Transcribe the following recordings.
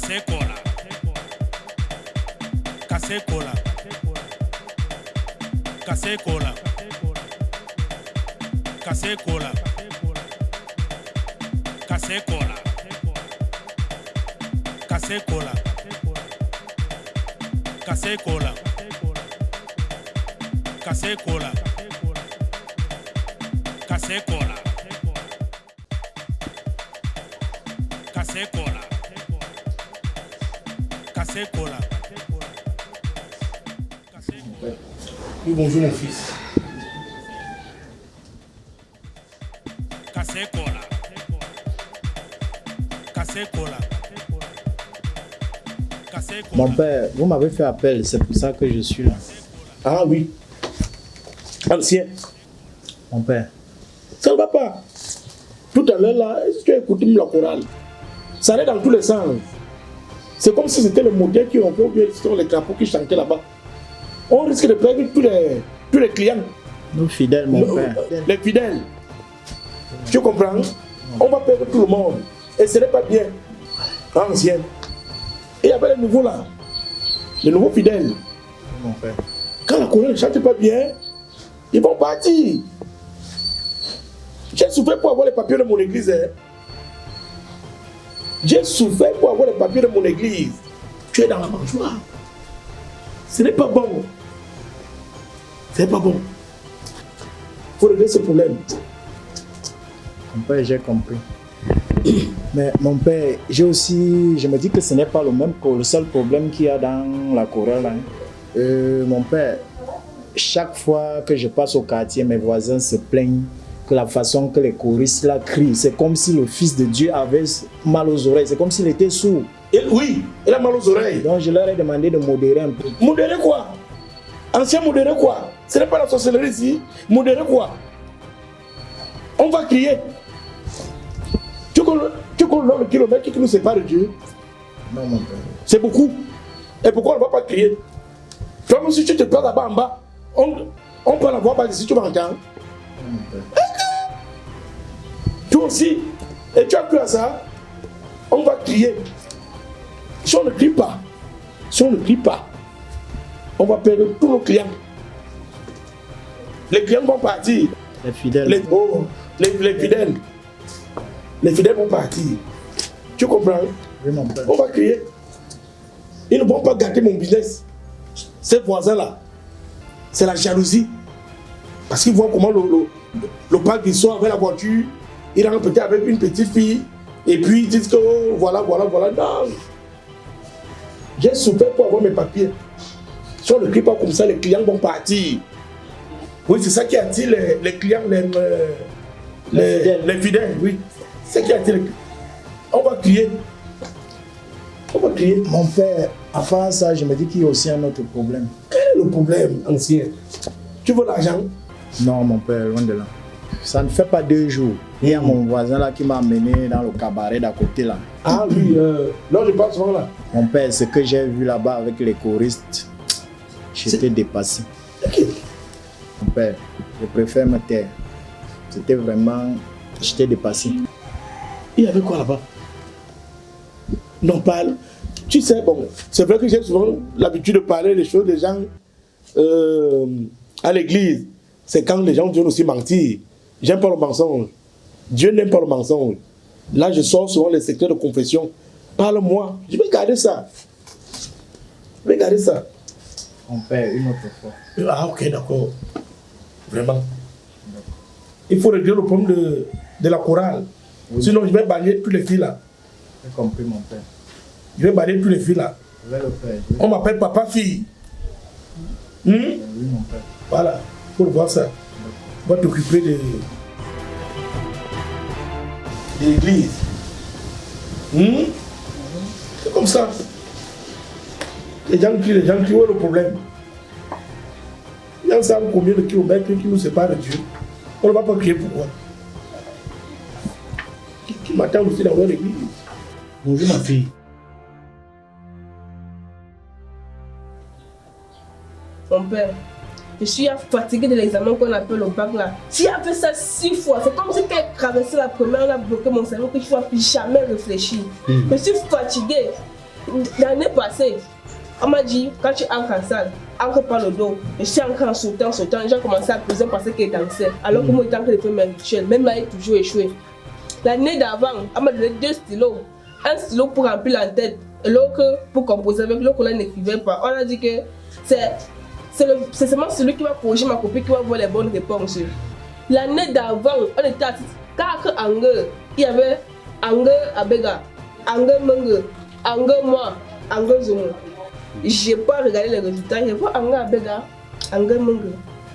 Casecola. Casecola. Casecola. Casecola. Casecola. Casecola. Casecola. Casecola. Casecola. Casecola. Casecola. Oui, bonjour mon fils. Casecola. Casecola. Mon père, vous m'avez fait appel, c'est pour ça que je suis là. Ah oui. Ancien. Mon père. Ça ne va pas. Tout à l'heure là, est-ce que tu as écouté la chorale? Ça allait dans tous les sens. C'est comme si c'était le modèle qui ont fait les crapauds qui chantaient là-bas. On risque de perdre tous les clients. Nos fidèles, mon père. Les fidèles. Tu comprends? On va perdre tout le monde. Et ce n'est pas bien. Ancien. Et il y avait les nouveaux là. Les nouveaux fidèles. Mon père. Quand la chorale ne chante pas bien, ils vont partir. J'ai souffert pour avoir les papiers de mon église. Hein. J'ai souffert pour avoir les papiers de mon église. Tu es dans la mangeoire. Ce n'est pas bon. Ce n'est pas bon. Il faut régler ce problème. Mon père, j'ai compris. Mais mon père, je me dis que ce n'est pas le seul problème qu'il y a dans la chorale. Hein. Mon père, chaque fois que je passe au quartier, mes voisins se plaignent que la façon que les choristes là crient, c'est comme si le Fils de Dieu avait mal aux oreilles, c'est comme s'il était sourd. Oui, il a mal aux oreilles. Donc je leur ai demandé de modérer un peu. Modérer quoi? Ancien, modérer quoi? Ce n'est pas la sorcellerie ici. Modérer quoi? On va crier. Tu connais le kilomètre qui nous sépare de Dieu? Non, mon père. C'est beaucoup. Et pourquoi on ne va pas crier? Toi, même si tu te places là-bas en bas, on peut la voir par ici, tu m'entends? Toi aussi. Et tu as cru à ça? On va crier. Si on ne crie pas, on va perdre tous nos clients. Les clients vont partir. Les fidèles. Les fidèles vont partir. Tu comprends? Oui, mon père. On va crier. Ils ne vont pas gâter mon business. Ces voisins-là, c'est la jalousie. Parce qu'ils voient comment le parc du soir avec la voiture, il rentre peut-être avec une petite fille, et puis ils disent que oh, voilà. Non. J'ai souffert pour avoir mes papiers. Si on ne crie pas comme ça, les clients vont partir. Oui, c'est ça qui attire les clients, les fidèles, oui. C'est ça qui attire les clients. On va crier. Mon père, avant ça, je me dis qu'il y a aussi un autre problème. Quel est le problème, ancien? Tu veux l'argent? Non, mon père, loin de là. Ça ne fait pas 2 jours. Il y a mon voisin là qui m'a amené dans le cabaret d'à côté là. Ah oui, là je passe souvent là. Mon père, ce que j'ai vu là-bas avec les choristes, j'étais dépassé. Okay. Mon père, je préfère me taire. C'était vraiment... J'étais dépassé. Il y avait quoi là-bas? Non, parle. Tu sais, bon, c'est vrai que j'ai souvent l'habitude de parler des choses des gens à l'église. C'est quand les gens viennent aussi mentir. J'aime pas le mensonge. Dieu n'aime pas le mensonge. Là, je sors souvent les secrets de confession. Parle-moi. Je vais garder ça. Mon père, une autre fois. Ah, ok, d'accord. Vraiment. Il faut régler le problème de la chorale. Oui. Sinon, je vais balayer tous les filles là. J'ai compris, mon père. Je vais balayer tous les filles là. Je vais le faire. On m'appelle papa-fille. Oui, mon père. Voilà, pour voir ça. On va t'occuper de l'église. C'est comme ça. Les gens crient, où est le problème? Les gens savent combien de kilomètres qui nous séparent de Dieu. On ne va pas crier pourquoi. Qui m'attend aussi dans l'église? Bonjour ma fille. Mon père, je suis fatiguée de l'examen qu'on appelle au bac là. J'ai fait ça 6 fois. C'est comme si quand elle traversait la première, on a bloqué mon cerveau que je ne peux plus jamais réfléchir. Je suis fatiguée. L'année passée, on m'a dit, quand tu entres en salle, entre par le dos. Je suis encore en sautant. Les gens commençaient à peser parce qu'il était en salle. Alors que moi, j'étais en train de faire mes rituels. Même là, il a toujours échoué. L'année d'avant, on m'a donné 2 stylos. Un stylo pour remplir la tête et l'autre pour composer avec. L'autre, on n'écrivait pas. On a dit que c'est seulement celui qui va corriger ma copie qui va voir les bonnes réponses. L'année d'avant, on était assis. Car il y avait Angue Abega, Angue Menge, Angue moi, Angue Zomo. Je n'ai pas regardé les résultats. Je vois Angue Abega, Angue Menge.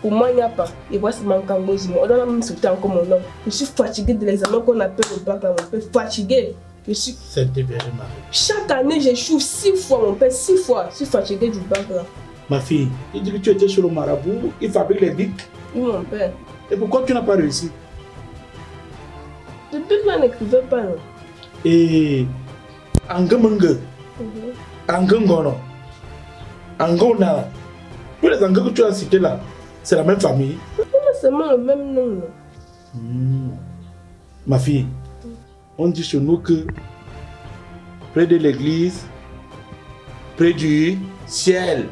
Pour moi, il n'y a pas. Et voici mon Angue Zomo. On doit même sauter encore mon nom. Je suis fatigué de l'examen qu'on appelle le bac là, mon père. Fatigué. Je suis. C'est vrai, Marie. Chaque année, j'échoue 6 fois, mon père. 6 fois. Je suis fatigué du bac là. Ma fille, il dit que tu étais sur le marabout, il fabrique les bics. Oui, mon père. Et pourquoi tu n'as pas réussi? Le bic là n'écrivait pas. Non. Et Angamanga, Angangono, Angona, tous les Angas que tu as cités là, c'est la même famille. C'est pas seulement le même nom. Non. Ma fille, on dit chez nous que près de l'église, près du ciel.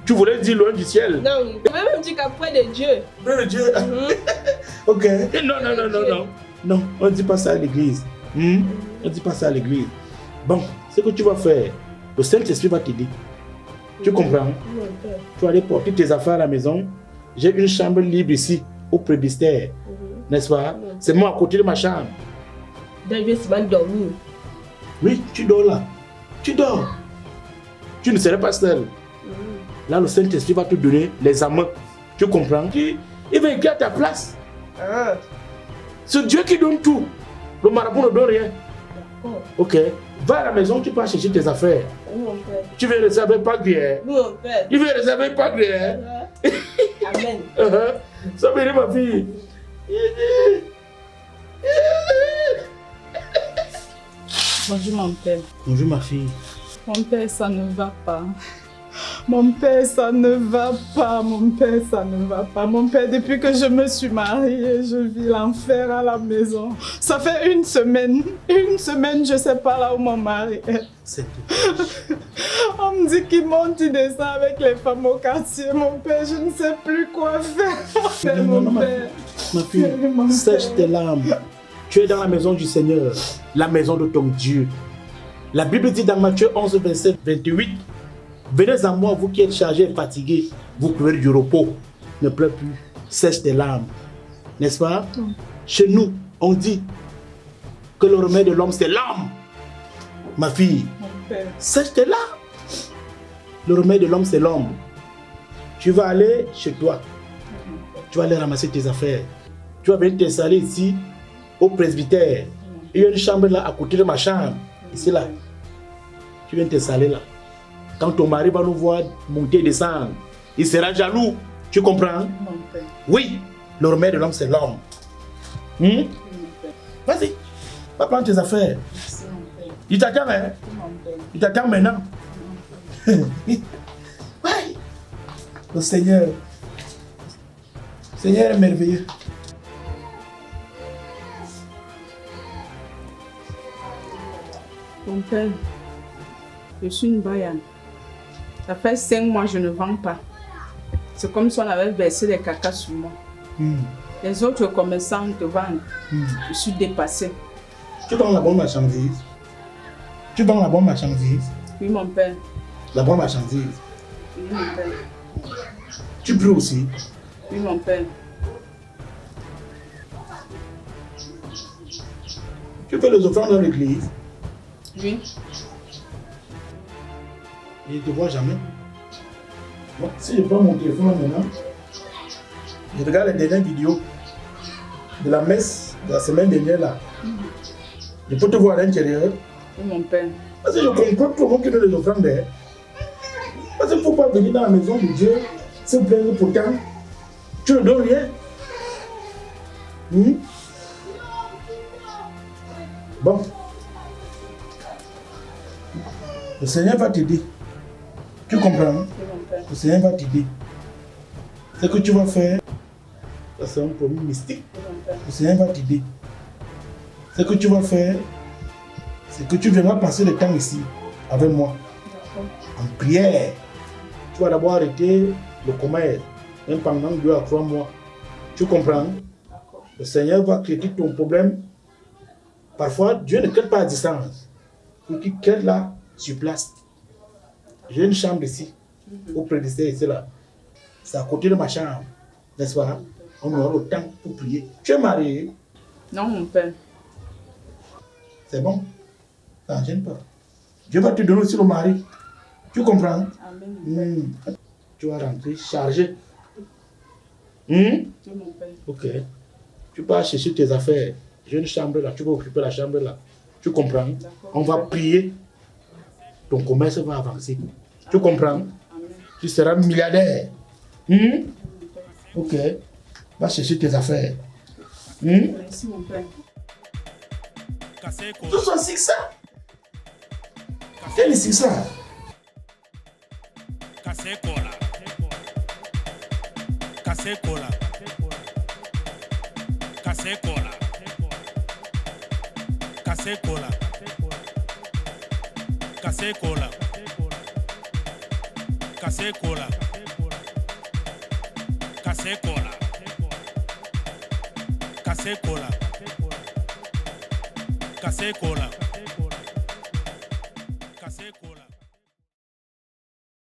Tu voulais dire loin du ciel? Non, je vais même dire qu'après de Dieu. Près de Dieu? Ok. Non. Non, on ne dit pas ça à l'église. On ne dit pas ça à l'église. Bon, ce que tu vas faire, le Saint-Esprit va t'aider. Tu comprends? Tu vas aller porter tes affaires à la maison. J'ai une chambre libre ici, au presbytère. N'est-ce pas? C'est moi à côté de ma chambre. Donc, je vais dormir. Oui, tu dors là. Tu dors. Tu ne serais pas seul. Là, le Saint-Esprit va te donner les amants. Tu comprends? Il va écrire à ta place. C'est Dieu qui donne tout. Le marabout ne donne rien. Ok. Va à la maison, tu peux chercher tes affaires. Oui, mon père. Tu veux réserver pas gré. Oui, mon père. Tu veux réserver pas gré. Amen. Ça veut dire ma fille. Bonjour mon père. Bonjour ma fille. Mon père, ça ne va pas. Mon père, ça ne va pas. Mon père, ça ne va pas. Mon père, depuis que je me suis mariée, je vis l'enfer à la maison. Ça fait une semaine, je ne sais pas là où mon mari est. C'est tout. On me dit qu'il monte, il descend avec les femmes au quartier. Mon père, je ne sais plus quoi faire. Mon père. Ma fille, sèche tes larmes. Tu es dans la maison du Seigneur, la maison de ton Dieu. La Bible dit dans Matthieu 11, 27, 28, venez à moi, vous qui êtes chargés et fatigués, vous pleurez du repos. Ne pleure plus, sèche tes larmes. N'est-ce pas? Chez nous, on dit que le remède de l'homme, c'est l'âme. Ma fille, sèche tes larmes. Le remède de l'homme, c'est l'homme. Tu vas aller chez toi. Tu vas aller ramasser tes affaires. Tu vas venir t'installer ici, au presbytère. Il y a une chambre là, à côté de ma chambre. Ici là. Tu viens t'installer là. Quand ton mari va nous voir monter et descendre, il sera jaloux. Tu comprends? Oui, le remède de l'homme, c'est l'homme. Vas-y, va prendre tes affaires. Il t'attend, hein? Il t'attend maintenant. Le Seigneur est merveilleux. Mon père, je suis une baïane. Ça fait 5 mois que je ne vends pas. C'est comme si on avait versé des caca sur moi. Les autres commerçants te vendent. Je suis dépassée. Tu vends la bonne marchandise? Tu vends la bonne marchandise? Oui, mon père. La bonne marchandise? Oui, mon père. Tu pries aussi? Oui, mon père. Tu fais les offrandes dans l'église? Oui. Il ne te voit jamais. Bon, si je prends mon téléphone maintenant, je regarde les dernières vidéos de la messe de la semaine dernière là. Je peux te voir à l'intérieur. Oui, mon père. Parce que je comprends tout le monde qui donne les offrandes. Parce qu'il ne faut pas venir dans la maison de Dieu, se plaindre pourtant. Tu ne donnes rien. Bon. Le Seigneur va t'aider. Tu comprends? Le Seigneur va t'aider. Ce que tu vas faire, ça c'est un problème mystique. Le Seigneur va t'aider. Ce que tu vas faire, c'est que tu viendras passer le temps ici avec moi. En prière. Tu vas d'abord arrêter le commerce, même pendant 2 à 3 mois. Tu comprends? Le Seigneur va traiter ton problème. Parfois, Dieu ne traite pas à distance. Il faut qu'il traite là, sur place. J'ai une chambre ici, auprès de ça ici là. C'est à côté de ma chambre, n'est-ce pas? On aura le temps pour prier. Tu es marié? Non, mon père. C'est bon? Ça ne gêne pas. Dieu va te donner aussi le mari. Tu comprends? Amen. Tu vas rentrer chargé. Oui, mon père. Ok. Tu vas chercher tes affaires. J'ai une chambre là, tu vas occuper la chambre là. Tu comprends? On va prier. Ton commerce va avancer. Tu comprends? Amen. Tu seras milliardaire. Ok. Va chercher tes affaires. Merci, mon père. Cassé Tout cola. ça, c'est ça. Quel est ça? Cassé cola. Cassé cola. Cassé cola. Cassé cola. Cassé cola. Cassé cola. Cassé cola. Cassé cola. Cassé cola.